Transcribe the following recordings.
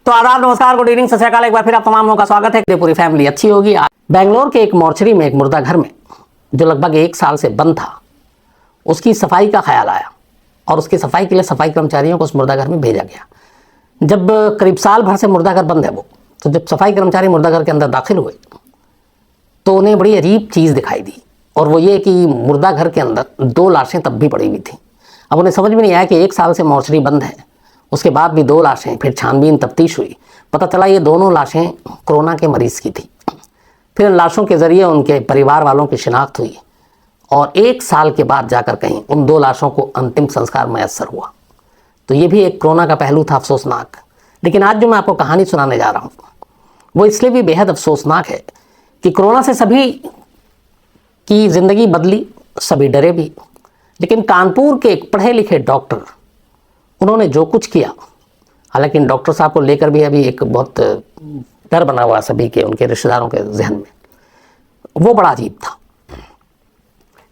तो आदाब, नमस्कार, गुड इवनिंग, सत श्री अकाल। एक बार फिर आप तमाम लोगों का स्वागत है। पूरी फैमिली अच्छी होगी। बेंगलोर के एक मॉर्चरी में एक मुर्दा घर में जो लगभग 1 साल से बंद था, उसकी सफाई का ख्याल आया और उसकी सफाई के लिए सफाई कर्मचारियों को उस मुर्दा घर में भेजा गया। जब करीब साल भर से मुर्दा घर बंद है वो, तो जब सफाई कर्मचारी मुर्दा घर के अंदर दाखिल हुए तो उन्हें बड़ी अजीब चीज़ दिखाई दी, और वो ये कि मुर्दा घर के अंदर 2 लाशें तब भी पड़ी हुई थी। अब उन्हें समझ में नहीं आया कि 1 साल से मॉर्चरी बंद है, उसके बाद भी 2 लाशें। फिर छानबीन तफ्तीश हुई, पता चला ये दोनों लाशें कोरोना के मरीज़ की थी। फिर इन लाशों के ज़रिए उनके परिवार वालों की शिनाख्त हुई और 1 साल के बाद जाकर कहीं उन 2 लाशों को अंतिम संस्कार मैसर हुआ। तो ये भी एक कोरोना का पहलू था, अफसोसनाक। लेकिन आज जो मैं आपको कहानी सुनाने जा रहा हूँ वो इसलिए भी बेहद अफसोसनाक है कि कोरोना से सभी की ज़िंदगी बदली, सभी डरे भी। लेकिन कानपुर के एक पढ़े लिखे डॉक्टर, उन्होंने जो कुछ किया, हालांकि इन डॉक्टर साहब को लेकर भी अभी एक बहुत डर बना हुआ सभी के, उनके रिश्तेदारों के जहन में, वो बड़ा अजीब था।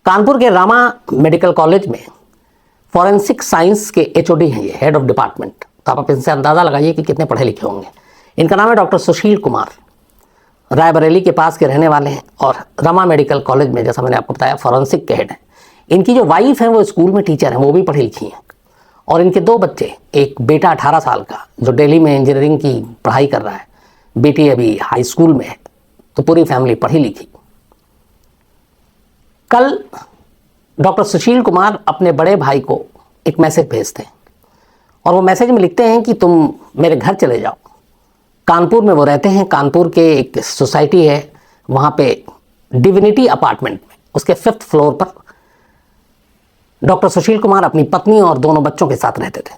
कानपुर के रामा मेडिकल कॉलेज में फॉरेंसिक साइंस के एचओडी हैं, ये हेड ऑफ डिपार्टमेंट। तो आप इनसे अंदाज़ा लगाइए कि कितने पढ़े लिखे होंगे। इनका नाम है डॉक्टर सुशील कुमार, रायबरेली के पास के रहने वाले हैं और रमा मेडिकल कॉलेज में, जैसा मैंने आपको बताया, फॉरेंसिक के हेड हैं। इनकी जो वाइफ है वो स्कूल में टीचर हैं, वो भी पढ़ी लिखी हैं। और इनके 2 बच्चे, एक बेटा 18 साल का जो दिल्ली में इंजीनियरिंग की पढ़ाई कर रहा है, बेटी अभी हाई स्कूल में है। तो पूरी फैमिली पढ़ी लिखी। कल डॉक्टर सुशील कुमार अपने बड़े भाई को एक मैसेज भेजते हैं और वो मैसेज में लिखते हैं कि तुम मेरे घर चले जाओ। कानपुर में वो रहते हैं, कानपुर के एक सोसाइटी है, वहाँ पे डिविनिटी अपार्टमेंट में उसके 5th फ्लोर पर डॉक्टर सुशील कुमार अपनी पत्नी और दोनों बच्चों के साथ रहते थे।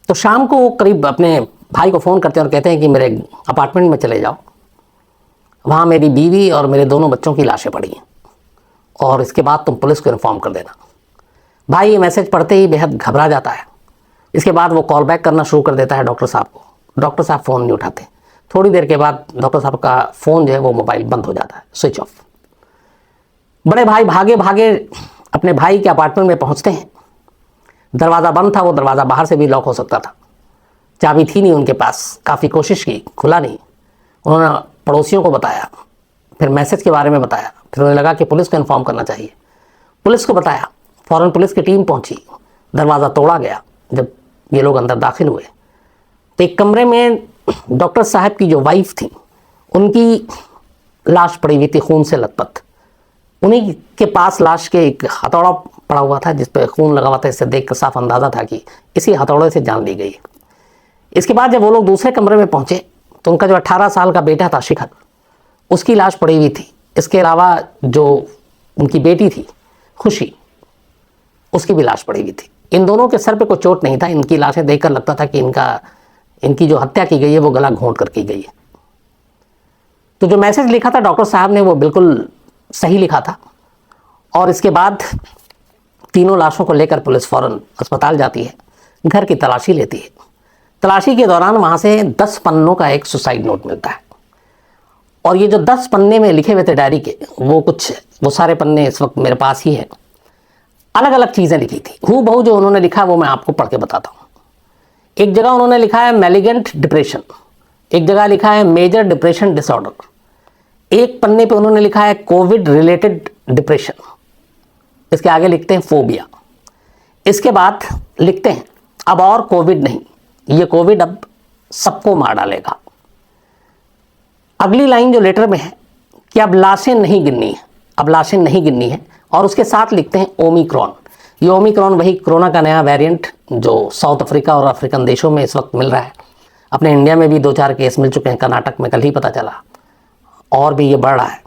तो शाम को करीब अपने भाई को फ़ोन करते हैं और कहते हैं कि मेरे अपार्टमेंट में चले जाओ, वहाँ मेरी बीवी और मेरे दोनों बच्चों की लाशें पड़ी हैं और इसके बाद तुम पुलिस को इन्फॉर्म कर देना। भाई ये मैसेज पढ़ते ही बेहद घबरा जाता है। इसके बाद वो कॉल बैक करना शुरू कर देता है डॉक्टर साहब को। डॉक्टर साहब फ़ोन नहीं उठाते। थोड़ी देर के बाद डॉक्टर साहब का फ़ोन जो है वो मोबाइल बंद हो जाता है, स्विच ऑफ। बड़े भाई भागे भागे अपने भाई के अपार्टमेंट में पहुंचते हैं। दरवाज़ा बंद था, वो दरवाज़ा बाहर से भी लॉक हो सकता था, चाबी थी नहीं उनके पास। काफ़ी कोशिश की, खुला नहीं। उन्होंने पड़ोसियों को बताया, फिर मैसेज के बारे में बताया, फिर उन्हें लगा कि पुलिस को इन्फॉर्म करना चाहिए। पुलिस को बताया, फ़ौरन पुलिस की टीम पहुंची, दरवाज़ा तोड़ा गया। जब ये लोग अंदर दाखिल हुए तो एक कमरे में डॉक्टर साहब की जो वाइफ थी, उनकी लाश पड़ी हुई थी, खून से लथपथ। उन्हीं के पास लाश के एक हथौड़ा पड़ा हुआ था जिस पर खून लगा हुआ था। इससे देखकर साफ अंदाज़ा था कि इसी हथौड़े से जान ली गई। इसके बाद जब वो लोग दूसरे कमरे में पहुंचे तो उनका जो 18 साल का बेटा था शिखर, उसकी लाश पड़ी हुई थी। इसके अलावा जो उनकी बेटी थी खुशी, उसकी भी लाश पड़ी हुई थी। इन दोनों के सर पे कोई चोट नहीं था। इनकी लाशें देखकर लगता था कि इनकी जो हत्या की गई है वो गला घोंट कर की गई है। तो जो मैसेज लिखा था डॉक्टर साहब ने वो बिल्कुल सही लिखा था। और इसके बाद तीनों लाशों को लेकर पुलिस फ़ौरन अस्पताल जाती है, घर की तलाशी लेती है। तलाशी के दौरान वहाँ से 10 पन्नों का एक सुसाइड नोट मिलता है। और ये जो 10 पन्ने में लिखे हुए थे डायरी के, वो सारे पन्ने इस वक्त मेरे पास ही है। अलग अलग चीज़ें लिखी थी, हूबहू जो उन्होंने लिखा वो मैं आपको पढ़ के बताता हूँ। एक जगह उन्होंने लिखा है मैलिगेंट डिप्रेशन, एक जगह लिखा है मेजर डिप्रेशन डिसऑर्डर, एक पन्ने पे उन्होंने लिखा है कोविड रिलेटेड डिप्रेशन, इसके आगे लिखते हैं फोबिया। इसके बाद लिखते हैं अब और कोविड नहीं, ये कोविड अब सबको मार डालेगा। अगली लाइन जो लेटर में है कि अब लाशें नहीं गिननी है, अब लाशें नहीं गिननी है। और उसके साथ लिखते हैं ओमिक्रॉन। ये ओमिक्रॉन वही कोरोना का नया वेरिएंट जो साउथ अफ्रीका और अफ्रीकन देशों में इस वक्त मिल रहा है। अपने इंडिया में भी 2-4 केस मिल चुके हैं, कर्नाटक में कल ही पता चला, और भी ये बढ़ रहा है।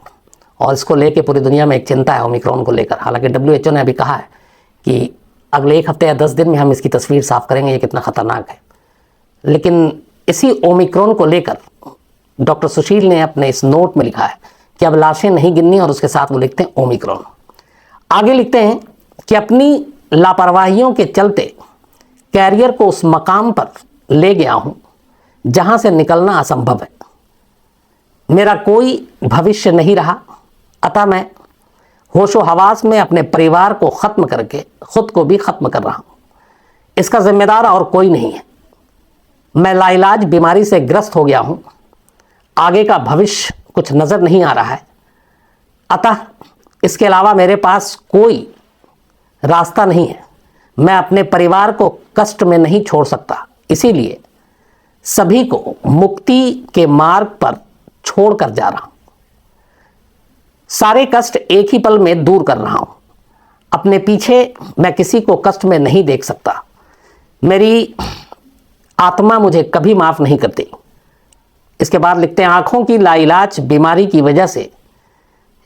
और इसको लेके पूरी दुनिया में एक चिंता है ओमिक्रॉन को लेकर। हालांकि WHO ने अभी कहा है कि अगले 1 हफ्ते या 10 दिन में हम इसकी तस्वीर साफ करेंगे, ये कितना ख़तरनाक है। लेकिन इसी ओमिक्रॉन को लेकर डॉक्टर सुशील ने अपने इस नोट में लिखा है कि अब लाशें नहीं गिननी, और उसके साथ वो लिखते हैं ओमिक्रॉन। आगे लिखते हैं कि अपनी लापरवाहियों के चलते कैरियर को उस मकाम पर ले गया हूँ जहाँ से निकलना असंभव है। मेरा कोई भविष्य नहीं रहा, अतः मैं होशो हवास में अपने परिवार को ख़त्म करके ख़ुद को भी ख़त्म कर रहा हूँ। इसका जिम्मेदार और कोई नहीं है। मैं लाइलाज बीमारी से ग्रस्त हो गया हूं, आगे का भविष्य कुछ नजर नहीं आ रहा है, अतः इसके अलावा मेरे पास कोई रास्ता नहीं है। मैं अपने परिवार को कष्ट में नहीं छोड़ सकता, इसीलिए सभी को मुक्ति के मार्ग पर छोड़कर जा रहा हूं। सारे कष्ट एक ही पल में दूर कर रहा हूं। अपने पीछे मैं किसी को कष्ट में नहीं देख सकता। मेरी आत्मा मुझे कभी माफ नहीं करती। इसके बाद लिखते हैं, आंखों की लाइलाज बीमारी की वजह से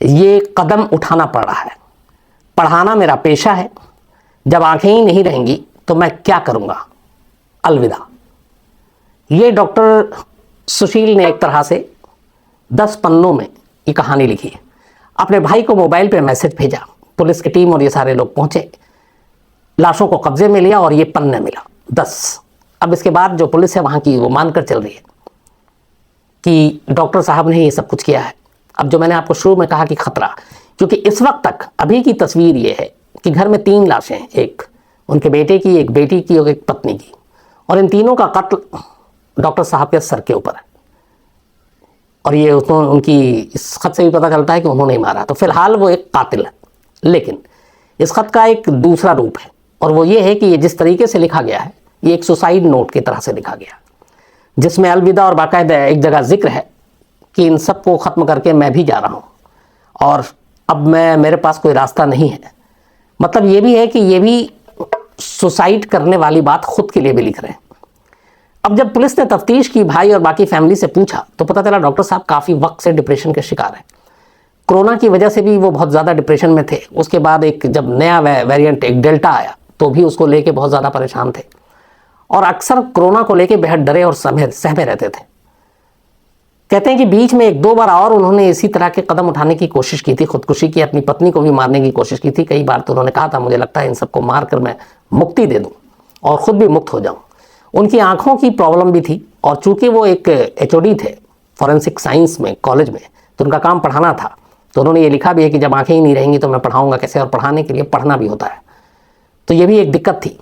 ये कदम उठाना पड़ रहा है। पढ़ाना मेरा पेशा है। जब आंखें ही नहीं रहेंगी तो मैं क्या करूंगा? अलविदा। ये डॉक्टर सुशील ने एक तरह से 10 पन्नों में ये कहानी लिखी है। अपने भाई को मोबाइल पे मैसेज भेजा, पुलिस की टीम और ये सारे लोग पहुंचे, लाशों को कब्जे में लिया और ये पन्ने मिला 10। अब इसके बाद जो पुलिस है वहां की वो मानकर चल रही है कि डॉक्टर साहब ने ये सब कुछ किया है। अब जो मैंने आपको शुरू में कहा कि खतरा, क्योंकि इस वक्त तक अभी की तस्वीर ये है कि घर में 3 लाशें हैं, एक उनके बेटे की, एक बेटी की और एक पत्नी की, और इन तीनों का कत्ल डॉक्टर साहब के सर के ऊपर है। और ये उनकी इस खत से भी पता चलता है कि उन्होंने ही मारा। तो फिलहाल वो एक कातिल है, लेकिन इस खत का एक दूसरा रूप है और वो ये है कि ये जिस तरीके से लिखा गया है ये एक सुसाइड नोट की तरह से लिखा गया, जिसमें अलविदा और बाकायदा एक जगह जिक्र है कि इन सब को ख़त्म करके मैं भी जा रहा हूँ और अब मेरे पास कोई रास्ता नहीं है। मतलब ये भी है कि ये भी सुसाइड करने वाली बात खुद के लिए भी लिख रहे हैं। अब जब पुलिस ने तफ्तीश की, भाई और बाकी फैमिली से पूछा, तो पता चला डॉक्टर साहब काफ़ी वक्त से डिप्रेशन के शिकार हैं। कोरोना की वजह से भी वो बहुत ज़्यादा डिप्रेशन में थे। उसके बाद एक जब नया वेरिएंट एक डेल्टा आया तो भी उसको लेके बहुत ज़्यादा परेशान थे और अक्सर कोरोना को लेके बेहद डरे और सहमे रहते थे। कहते हैं कि बीच में 1-2 बार और उन्होंने इसी तरह के कदम उठाने की कोशिश की थी, खुदकुशी की, अपनी पत्नी को भी मारने की कोशिश की थी। कई बार तो उन्होंने कहा था, मुझे लगता है इन सबको मार कर मैं मुक्ति दे दूं और ख़ुद भी मुक्त हो जाऊं। उनकी आंखों की प्रॉब्लम भी थी और चूंकि वो एक HOD थे फॉरेंसिक साइंस में कॉलेज में, तो उनका काम पढ़ाना था। तो उन्होंने ये लिखा भी है कि जब आंखें ही नहीं रहेंगी तो मैं पढ़ाऊँगा कैसे, और पढ़ाने के लिए पढ़ना भी होता है। तो ये भी एक दिक्कत थी।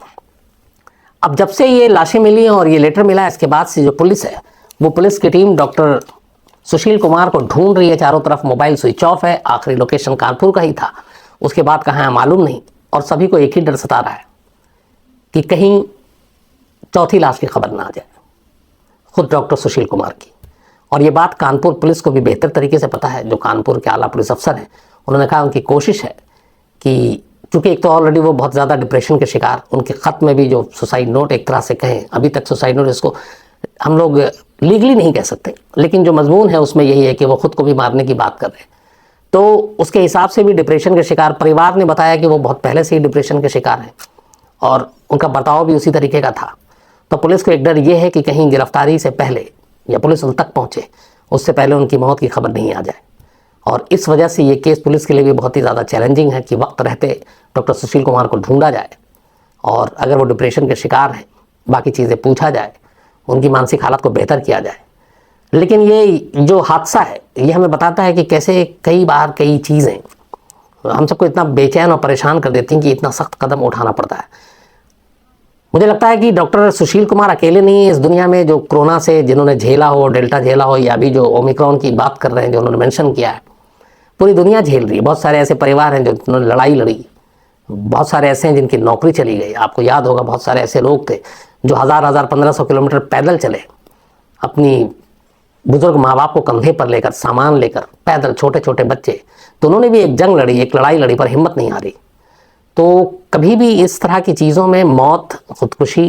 अब जब से ये लाशें मिली और ये लेटर मिला, इसके बाद से जो पुलिस है वो पुलिस की टीम डॉक्टर सुशील कुमार को ढूंढ रही है। चारों तरफ मोबाइल स्विच ऑफ है, आखिरी लोकेशन कानपुर का ही था, उसके बाद कहाँ है मालूम नहीं। और सभी को एक ही डर सता रहा है कि कहीं चौथी लाश की खबर ना आ जाए, खुद डॉक्टर सुशील कुमार की। और ये बात कानपुर पुलिस को भी बेहतर तरीके से पता है। जो कानपुर के आला पुलिस अफसर हैं उन्होंने कहा उनकी कोशिश है कि चूँकि एक तो ऑलरेडी वो बहुत ज़्यादा डिप्रेशन के शिकार, उनके ख़त में भी जो सुसाइड नोट एक तरह से कहें, अभी तक सुसाइड नोट इसको हम लोग लीगली नहीं कह सकते, लेकिन जो मजमून है उसमें यही है कि वो ख़ुद को भी मारने की बात कर रहे हैं। तो उसके हिसाब से भी डिप्रेशन के शिकार, परिवार ने बताया कि वो बहुत पहले से ही डिप्रेशन के शिकार हैं और उनका बर्ताव भी उसी तरीके का था। तो पुलिस को एक डर ये है कि कहीं गिरफ्तारी से पहले या पुलिस उन तक पहुँचे उससे पहले उनकी मौत की खबर नहीं आ जाए। और इस वजह से ये केस पुलिस के लिए भी बहुत ही ज़्यादा चैलेंजिंग है कि वक्त रहते डॉक्टर सुशील कुमार को ढूंढा जाए और अगर वो डिप्रेशन के शिकार हैं बाकी चीज़ें पूछा जाए, उनकी मानसिक हालत को बेहतर किया जाए। लेकिन ये जो हादसा है ये हमें बताता है कि कैसे कई बार कई चीज़ें हम सबको इतना बेचैन और परेशान कर देती हैं कि इतना सख्त कदम उठाना पड़ता है। मुझे लगता है कि डॉक्टर सुशील कुमार अकेले नहीं है इस दुनिया में जो कोरोना से जिन्होंने झेला हो, डेल्टा झेला हो, या अभी जो ओमिक्रॉन की बात कर रहे हैं जो उन्होंने मेंशन किया है, पूरी दुनिया झेल रही है। बहुत सारे ऐसे परिवार हैं जो उन्होंने लड़ाई लड़ी, बहुत सारे ऐसे हैं जिनकी नौकरी चली गई। आपको याद होगा बहुत सारे ऐसे लोग थे जो 1000-1000, 1500 किलोमीटर पैदल चले, अपनी बुजुर्ग माँ बाप को कंधे पर लेकर, सामान लेकर पैदल, छोटे छोटे बच्चे। तो उन्होंने भी एक जंग लड़ी, एक लड़ाई लड़ी, पर हिम्मत नहीं हारी। तो कभी भी इस तरह की चीज़ों में मौत, खुदकुशी,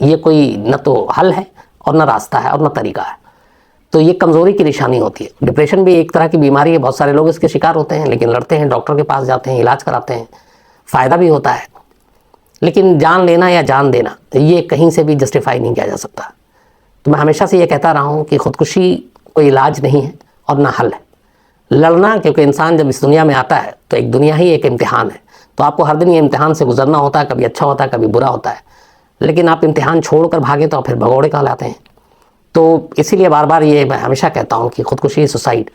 ये कोई न तो हल है और न रास्ता है और न तरीका है। तो ये कमज़ोरी की निशानी होती है। डिप्रेशन भी एक तरह की बीमारी है, बहुत सारे लोग इसके शिकार होते हैं, लेकिन लड़ते हैं, डॉक्टर के पास जाते हैं, इलाज कराते हैं, फ़ायदा भी होता है। लेकिन जान लेना या जान देना ये कहीं से भी जस्टिफाई नहीं किया जा सकता। तो मैं हमेशा से ये कहता रहा हूँ कि खुदकुशी कोई इलाज नहीं है और ना हल है। लड़ना, क्योंकि इंसान जब इस दुनिया में आता है तो एक दुनिया ही एक इम्तिहान है, तो आपको हर दिन ये इम्तिहान से गुजरना होता है। कभी अच्छा होता है, कभी बुरा होता है, लेकिन आप इम्तिहान छोड़कर भागे तो फिर भगोड़े कहलाते हैं। तो इसीलिए बार बार ये मैं हमेशा कहता हूँ कि खुदकुशी, सुसाइड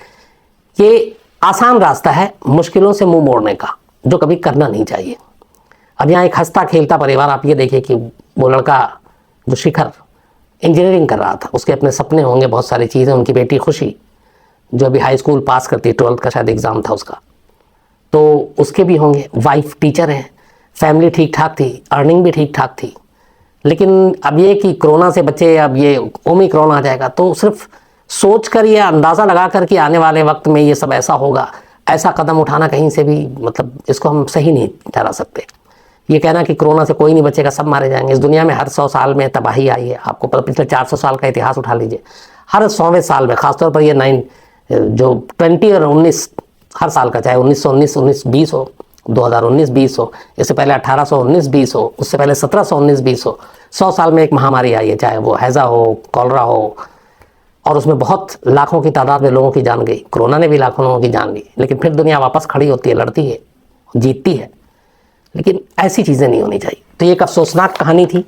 ये आसान रास्ता है मुश्किलों से मुंह मोड़ने का, जो कभी करना नहीं चाहिए। अब यहाँ एक हंसता खेलता परिवार, आप ये देखिए कि वो लड़का जो शिखर इंजीनियरिंग कर रहा था, उसके अपने सपने होंगे, बहुत सारी चीज़ें। उनकी बेटी खुशी जो अभी हाई स्कूल पास करती, 12th का शायद एग्ज़ाम था उसका, तो उसके भी होंगे। वाइफ टीचर है, फैमिली ठीक ठाक थी, अर्निंग भी ठीक ठाक थी। लेकिन अब ये कि कोरोना से बचे, अब ये ओमिक्रॉन आ जाएगा, तो सिर्फ सोच कर या अंदाज़ा लगा कर कि आने वाले वक्त में ये सब ऐसा होगा, ऐसा कदम उठाना कहीं से भी मतलब इसको हम सही नहीं ठहरा सकते। ये कहना कि कोरोना से कोई नहीं बचेगा, सब मारे जाएंगे। इस दुनिया में हर 100 साल में तबाही आई है। आपको पिछले 400 साल का इतिहास उठा लीजिए, हर 100वें साल में, खासतौर पर ये 20 और 19 हर साल का, चाहे 1919 1920 हो, 2019-20 हो, इससे पहले 1819-20 हो, उससे पहले 1719-20 हो, 100 साल में एक महामारी आई है, चाहे वो हैज़ा हो, कॉलरा हो, और उसमें बहुत लाखों की तादाद में लोगों की जान गई। कोरोना ने भी लाखों लोगों की जान ली, लेकिन फिर दुनिया वापस खड़ी होती है, लड़ती है, जीतती है। लेकिन ऐसी चीज़ें नहीं होनी चाहिए। तो ये एक अफसोसनाक कहानी थी।